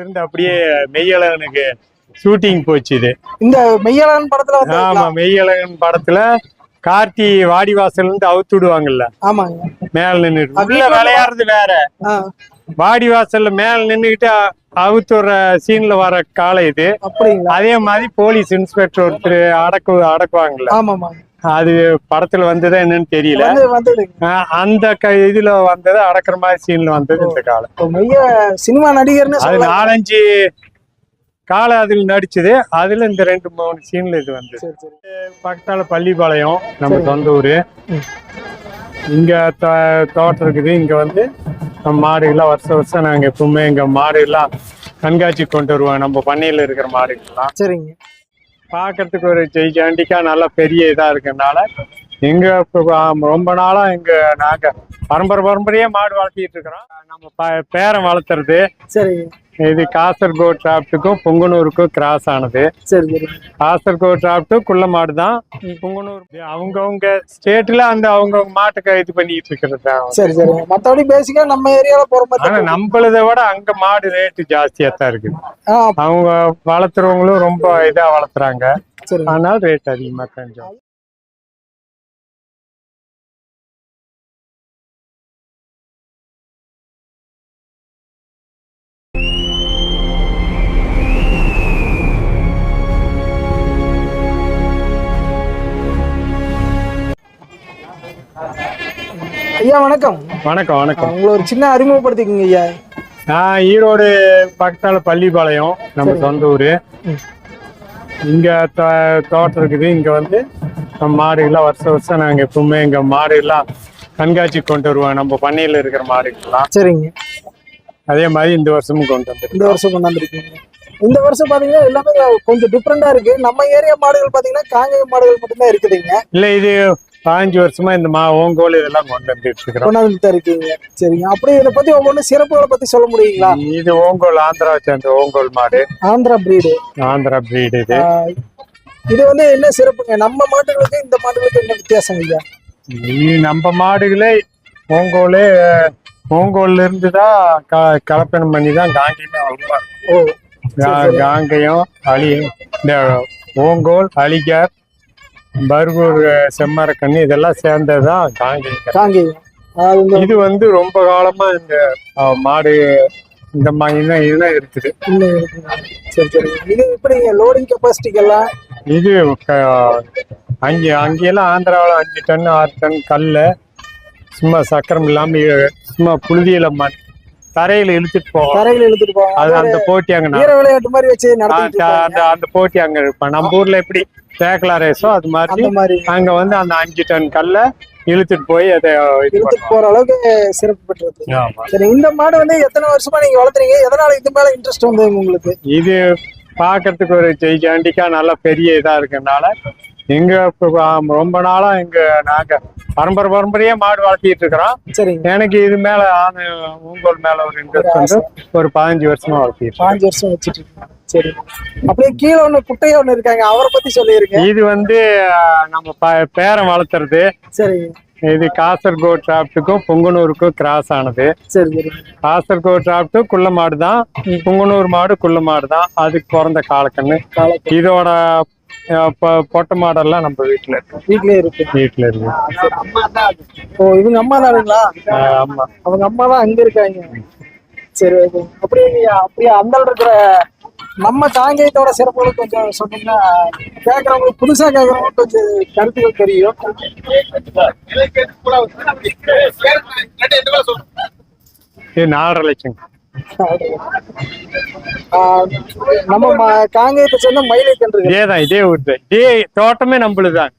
இருந்து அப்படியே மெய்யழகனுக்கு ஷூட்டிங் போச்சு இது. இந்த மெய்யழகன் படத்துல ஆமா, மெய்யழகன் படத்துல கார்த்தி வாடிவாசல் இருந்து அவுத்து விடுவாங்கல்ல. ஆமாங்க. மேல நின்னுட்டு உள்ள விளையாடுறது வேற. வாடிவாசல்ல மேல நின்னுகிட்டு அவுத்து விடுற சீன்ல வர காலம் இது. அதே மாதிரி போலீஸ் இன்ஸ்பெக்டர் ஒருத்தர் அடக்குவாங்கல்ல. அது படத்துல வந்ததா என்னன்னு தெரியல. அந்த இதுல வந்தது அடக்குற மாதிரி சீன்ல வந்தது இந்த காலம். சினிமா நடிகர்னு அது 4-5 காலம் அதுல நடிச்சது. அதுல இந்த 2-3 சீன்ல இது வந்து பக்கத்தால பள்ளிப்பாளையம் நம்ம சொந்த ஊரு. இங்க தோட்டம் இருக்குது. இங்க வந்து நம்ம மாடுகள்லாம் வருஷம் நாங்க எப்பவுமே எங்க மாடுகள்லாம் கண்காட்சி கொண்டு வருவோம். நம்ம பண்ணையில இருக்கிற மாடுகள்லாம் சரிங்க. பாக்குறதுக்கு ஒரு ஜெய்ஜாண்டிக்கா நல்லா பெரிய இதா இருக்கனால எங்க ரொம்ப நாளா நாங்க பரம்பரையா மாடு வளர்த்திட்டு இருக்கிறோம். நம்ம பேரம் வளர்த்துறது. சரி. இது காசர்கோட் டிராப்டுக்கும் பொங்கனூருக்கும் கிராஸ் ஆனது. சரி. காசர்கோட் டிராப்டு குள்ள மாடு தான். பொங்கனூர் அவங்கவுங்க ஸ்டேட்ல அவங்க மாட்டுக்கு இது பண்ணிட்டு இருக்கிறது தான். சரி சரி. மத்தபடி பேசிக்கா நம்ம ஏரியால போற ஆனா நம்மளதை விட அங்க மாடு ரேட்டு ஜாஸ்தியா தான் இருக்குது. அவங்க வளர்த்துறவங்களும் ரொம்ப இதா வளர்த்துறாங்க. அதனால ரேட் அதிகமா தான். ஐயா வணக்கம். வணக்கம் வணக்கம். உங்களை ஒரு சின்ன அறிமுகப்படுத்திக்கங்க ஐயா. நான் ஈரோடு பக்கத்தால பள்ளிப்பாளையம் நம்ம சொந்த ஊரு. இங்க தோட்டம் இருக்குது. இங்க வந்து நம்ம மாடுகள்லாம் வருஷம் நாங்க எப்பவுமே எங்க மாடுகள்லாம் கண்காட்சி கொண்டு வருவோம். நம்ம பண்ணையில இருக்கிற மாடுகள்லாம். சரிங்க. அதே மாதிரி இந்த வருஷமும் கொண்டு வந்துருக்கோம். இந்த வருஷம் கொண்டு வந்திருக்கீங்க. இந்த வருஷம் பாத்தீங்கன்னா எல்லாமே கொஞ்சம் டிஃப்ரெண்டா இருக்கு. நம்ம ஏரியா மாடுகள் பாத்தீங்கன்னா காங்கேயம் மாடுகள் மட்டும்தான் இருக்குதுங்க. இல்ல இது 15 வருஷமா இந்த ஓங்கோல் இதெல்லாம் கொண்டு வந்துட்டு இருக்கீங்க. சரிங்க. அப்படியே இதை பத்தி ஒவ்வொன்றும் சிறப்புகளை பத்தி சொல்ல முடியுங்களா? இது ஓங்கோல் ஆந்திராவை சேர்ந்த ஓங்கோல் மாடு. ஆந்திரா பிரீடு. ஆந்திரா பிரீடு இது. இது வந்து என்ன சிறப்புங்க? நம்ம மாடுகளுக்கு இந்த மாடுகளுக்கு என்ன வித்தியாசம் ஐயா? நம்ம மாடுகளே ஓங்கோல்ல இருந்து தான் கலப்பணம் பண்ணி தான் காங்கேயமே வளர்ப்பாங்க. காங்கேயம் இந்த ஓங்கோல் அலிகார் பர்கூர் செம்மரக்கண்ணி இதெல்லாம் சேர்ந்ததுதான் காங்கேயம். இது வந்து ரொம்ப காலமா இந்த மாடு இந்த மாதிரி இருக்குது. சரி சரி. இது எப்படி லோடிங் கெப்பாசிட்டிக்கெல்லாம்? இது அங்கெல்லாம் ஆந்திராவில் 5 டன் 6 டன் கல்ல சும்மா சக்கரம் இல்லாம சும்மா புழுதியில தரையில இழுத்துட்டு போவோம். அது அந்த போட்டி அங்க விளையாட்டு மாதிரி வச்சு அந்த போட்டி அங்க இருப்பான். நம்ம ஊர்ல எப்படி தேக்கலா ரேஸோ அது மாதிரி அங்க வந்து அந்த 5 டன் கல்ல இழுத்துட்டு போய் அதை போற அளவுக்கு சிறப்பு பெற்றது. சரி. இந்த மாடு வந்து எத்தனை வருஷமா நீங்க வளர்த்துறீங்க? எதனால இது மேல இன்ட்ரெஸ்ட் வந்து உங்களுக்கு? இது பாக்குறதுக்கு ஒரு ஜெய்ஜாண்டிக்கா நல்லா பெரிய இதா இருக்கனால எங்க ரொம்ப நாளா நாங்க பரம்பரையா மாடு வளர்த்திட்டு இருக்கிறோம். சரி. எனக்கு இது மேல ஊங்கோல் மேல ஒரு இன்ட்ரெஸ்ட் வந்து ஒரு 15 வருஷமா வளர்த்திட்டு. 15 வருஷம் வச்சுட்டு இருக்கேன். சரி. அப்படியே கீழே ஒண்ணு குட்டையா ஒண்ணு இருக்காங்க, அவரை பத்தி சொல்லிருக்கேன். இது வந்து நம்ம பேரம் வளர்த்துறது. சரி. இது காசர்கோட் டிராப்டுக்கும் பொங்கனூருக்கும் கிராஸ் ஆனது. சரி. காசர்கோட் டிராப்டு குள்ள மாடு தான். பொங்கனூர் மாடு குள்ள மாடு தான். அதுக்கு பிறந்த காலக்கண்ணு. இதோட பொட்டை மாடெல்லாம் நம்ம வீட்டுல இருக்கு. ஓ, இவங்க அம்மா தானுங்களா? ஆமா, அவங்க அம்மா தான் அங்க இருக்காங்க. சரி. அப்படியே அந்த இருக்கிற நம்ம காங்கேயத்தோட சிறப்புகளும் கொஞ்சம் சொன்னீங்கன்னா கேட்கறவங்களுக்கு, புதுசா கேட்கறவங்களுக்கு கொஞ்சம் கருத்துக்கள் தெரியும். இது 4.5 லட்சம். நம்ம காங்கேயத்தை சேர்ந்த மயிலை கன்று இதே ஊர் தான். இதே தோட்டமே நம்மளுதான்.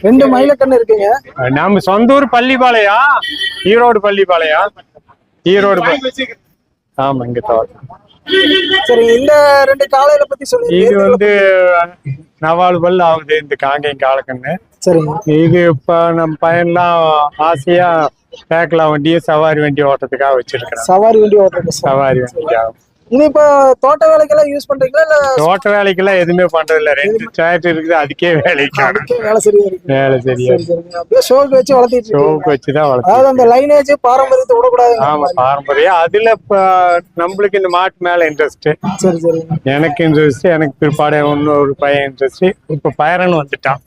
2 மயிலக்கண்ணு இருக்குங்க. நம்ம சொந்த ஊர் பள்ளிப்பாளையம், ஈரோடு பள்ளிப்பாளையம். ஆமா, இங்க தோட்டம். சரி. இந்த 2 காளையில பத்தி சொல்லுங்க. இது வந்து 4 பல் ஆகுது இந்த காங்கேயம் காலக்கண்ணு. சரி. இது இப்ப நம்ம பையன்லாம் ஆசையா பேக்கலா வண்டியும் சவாரி வண்டி ஓட்டத்துக்காக வச்சிருக்கிறேன். சவாரி வண்டி ஆகும். இது இப்ப தோட்ட வேலைக்கெல்லாம் யூஸ் பண்றீங்களா இல்ல தோட்ட வேலைக்கெல்லாம் எதுவுமே பண்றது இல்ல, 2 டிராக்டர் இருக்குது, அதுக்கே வேலைக்கு அதுக்கே வேலை சரியா இருக்கு? வேலை சரியா சரி சரிங்க. அப்படியே ஷோக்கு வச்சு வளர்த்திட்டு இருக்கீங்க. ஷோக்கு வச்சுதான் வளர்த்து. அதாவது அந்த லைனேஜ் பாரம்பரியத்தை விடக்கூடாது. ஆமா, பாரம்பரியம். அதுல இப்ப நம்மளுக்கு இந்த மாட்டு மேல இன்ட்ரெஸ்ட், சரி சரிங்க. எனக்கு இன்ட்ரெஸ்ட், எனக்கு பிற்பாடு இன்னொரு பையன் இன்ட்ரெஸ்ட். இப்ப பேரனும் வந்துட்டான்.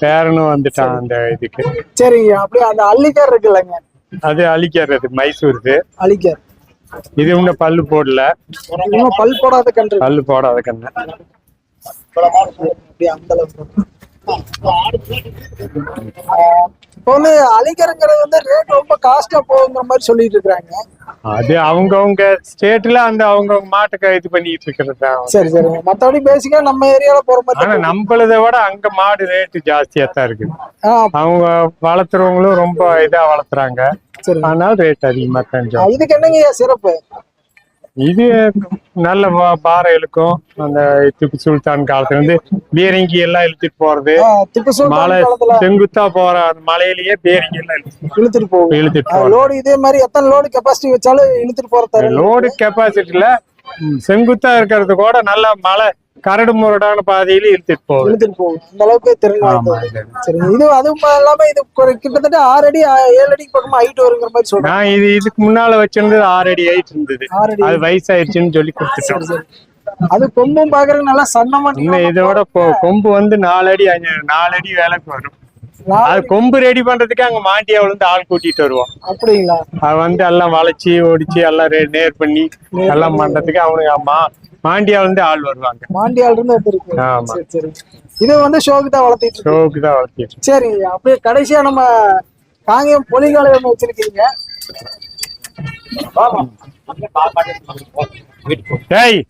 பேரனும் வந்துட்டான் அந்த இதுக்கு. சரிங்க. அப்படியே அந்த அள்ளிக்கார் இருக்குல்லங்க, அது அழிக்கிறது மைசூருக்கு. அள்ளிக்கார் இது இன்னும் பல்லு போடல, இன்னும் பல் போடாத கன்று. பல்லு போடாத கண்ணு. அப்படியே அந்த அளவுக்கு. இப்போ வந்து அலிகருங்கிறது வந்து ரேட் ரொம்ப காஸ்டா போகுங்கிற மாதிரி சொல்லிட்டு இருக்காங்க. அது அவங்கவுங்க ஸ்டேட்ல அந்த அவங்கவுங்க மாட்டுக்கு இது பண்ணிட்டு இருக்கிறது தான். சரி சரி. மத்தபடி பேசிக்கா நம்ம ஏரியால போற மாதிரி. ஆனா நம்மளதை விட அங்க மாடு ரேட்டு ஜாஸ்தியா தான் இருக்குது. அவங்க வளர்த்துறவங்களும் ரொம்ப இதா வளர்த்துறாங்க, அதனால ரேட் அதிகமா தான். இதுக்கு என்னங்க சிறப்பு? இது நல்ல பாறை இழுக்கும். அந்த திப்பு சுல்தான் காலத்துல இருந்து பீரங்கி எல்லாம் இழுத்துட்டு போறது, மலை செங்குத்தா போற அந்த மலையிலேயே பீரங்கி எல்லாம் இழுத்துட்டு போகும். லோடு இதே மாதிரி எத்தனை லோடு கெபாசிட்டி வச்சாலும் இழுத்துட்டு போறது. லோடு கெபாசிட்டில செங்குத்தா இருக்கிறது கூட நல்ல மலை கரடு முரடான பாதையில இழுத்துட்டு போகும். அந்த அளவுக்கு திறன். சரி. இது அதுவும் இல்லாம இது கிட்டத்தட்ட 6 அடி 7 அடி பக்கமா ஹைட் வருங்கிற மாதிரி சொல்றேன். நான் இதுக்கு முன்னால வச்சிருந்தது 6 அடி ஹைட் இருந்தது. அது வயசாயிடுச்சுன்னு சொல்லி கொடுத்துட்டோம். அது கொம்பும் பாக்குறது நல்லா சன்னமா. இன்னும் இதோட கொம்பு வந்து 4 அடி வேலைக்கு வரும். அது கொம்பு ரெடி பண்றதுக்கு அங்க மாண்டியாவில இருந்து ஆள் கூட்டிட்டு வருவோம். அப்படிங்களா? அது வந்து எல்லாம் வளைச்சி ஒடிச்சு எல்லாம் நேர் பண்ணி எல்லாம் பண்றதுக்கு அவனுக்கு மாண்டியாவில இருந்து ஆள் வருவாங்க. மாண்டியாவில இருந்து வந்துருக்கு. ஆமா. சரி. இது வந்து ஷோக்கு தான் வளர்த்திட்டு. சரி. அப்படியே கடைசியா நம்ம காங்கேயம் பொலிகாலை ஒண்ணு வச்சிருக்கீங்க. டேய்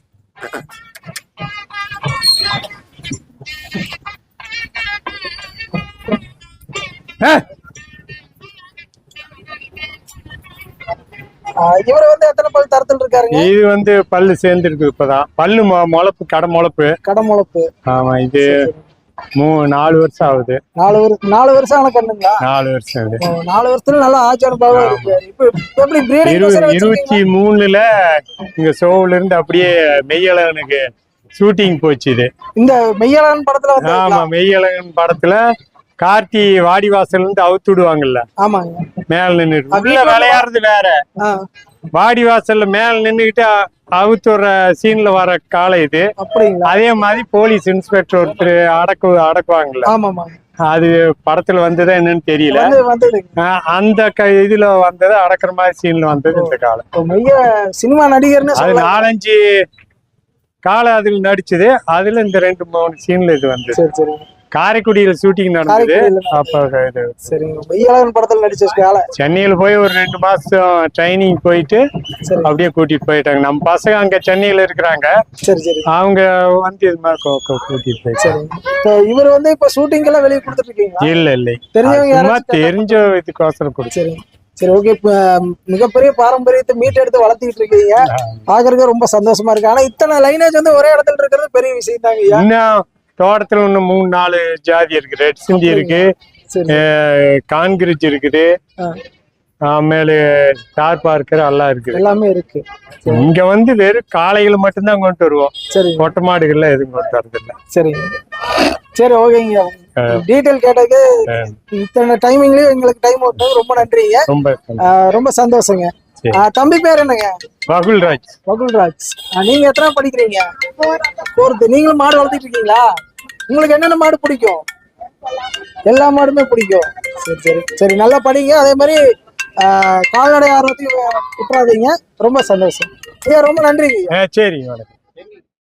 இவரு வந்து எத்தனை பல் தரத்துல இருக்காருங்க? இது வந்து பல்லு சேர்ந்து இருக்கு. இப்பதான் பல்லு முளப்பு, கடை முளப்பு. ஆமா, இது 4 வருஷம் ஆகுது. 4 வருஷம் ஆன கண்ணுங்களா? 4 வருஷம் ஆகுது. 4 வருஷத்துல நல்லா ஆச்சு அனுபவம் இருக்கு. இப்ப எப்படி பிரீடிங் 23ல இங்க ஷோவுல இருந்து அப்படியே மெய்யழகனுக்கு ஷூட்டிங் போச்சு. இது இந்த மெய்யழகன் படத்துல வந்து. ஆமா, மெய்யழகன் படத்துல கார்த்தி வாடிவாசல் இருந்து அவுத்து விடுவாங்கல்ல. ஆமாங்க. மேல நின்னுட்டு உள்ள விளையாடுறது வேற. வாடிவாசல்ல மேல நின்னுகிட்டு அவுத்து வர்ற சீன்ல வர காலை இது. அதே மாதிரி போலீஸ் இன்ஸ்பெக்டர் ஒருத்தர் அடக்குவாங்கல்ல. அது படத்துல வந்ததா என்னன்னு தெரியல. அந்த இதுல வந்தது அடக்குற மாதிரி சீன்ல வந்தது இந்த காலம். சினிமா நடிகர் அது 4-5 காலம் அதுல நடிச்சது. அதுல இந்த 2-3 சீன்ல இது வந்து காரைக்குடியில ஷூட்டிங் நடந்தது. அப்ப படத்துல நடிச்ச சென்னையில போய் ஒரு 2 மாசம் ட்ரைனிங் போயிட்டு அப்படியே கூட்டிட்டு போயிட்டாங்க. நம்ம பசங்க அங்க சென்னையில இருக்கிறாங்க. அவங்க வந்து இது மாதிரி கூட்டிட்டு போயிட்டாங்க. இவர் வந்து இப்ப ஷூட்டிங் எல்லாம் வெளியே கொடுத்துட்டு இருக்கீங்க? இல்ல தெரிஞ்ச இதுக்கோசரம் கொடுத்து. சரி, ஓகே. மிகப்பெரிய பாரம்பரியத்தை மீட்டெடுத்து வளர்த்திட்டு இருக்கீங்க. பாக்குறதுக்கு ரொம்ப சந்தோஷமா இருக்கு. ஆனா இத்தனை லைனேஜ் வந்து ஒரே இடத்துல இருக்கிறது பெரிய விஷயம் தாங்க. இன்னும் தோட்டத்துல இன்னும் 3-4 ஜாதி இருக்கு. ரெட் சிந்தி இருக்கு, கான்கிரீட் இருக்குது, மேல ஸ்டார் பார்க்கர் எல்லாம் இருக்குது. எல்லாமே இருக்கு. இங்க வந்து வெறும் காளைகள் மட்டும்தான் கொண்டு வருவோம். மொட்டை மாடுகள்லாம் எதுவும் கொண்டு வரது இல்லை. சரி, ஓகேங்க. டீடைல் கேட்டது இத்தனை டைமிங்லயும் எங்களுக்கு டைம் ஓட்டுறது ரொம்ப நன்றிங்க. ரொம்ப சந்தோஷங்க. தம்பி பேர் என்னங்க? வகுல்ராஜ். நீங்க எத்தனை படிக்கிறீங்க? 4th. நீங்களும் மாடு வளர்த்திட்டு இருக்கீங்களா? உங்களுக்கு என்னென்ன மாடு பிடிக்கும்? எல்லா மாடுமே பிடிக்கும். சரி, நல்லா படிங்க. அதே மாதிரி கால்நடை ஆர்வத்தையும் விட்டுறாதீங்க. ரொம்ப சந்தோஷம். ரொம்ப நன்றிங்க. சரி, வணக்கம்.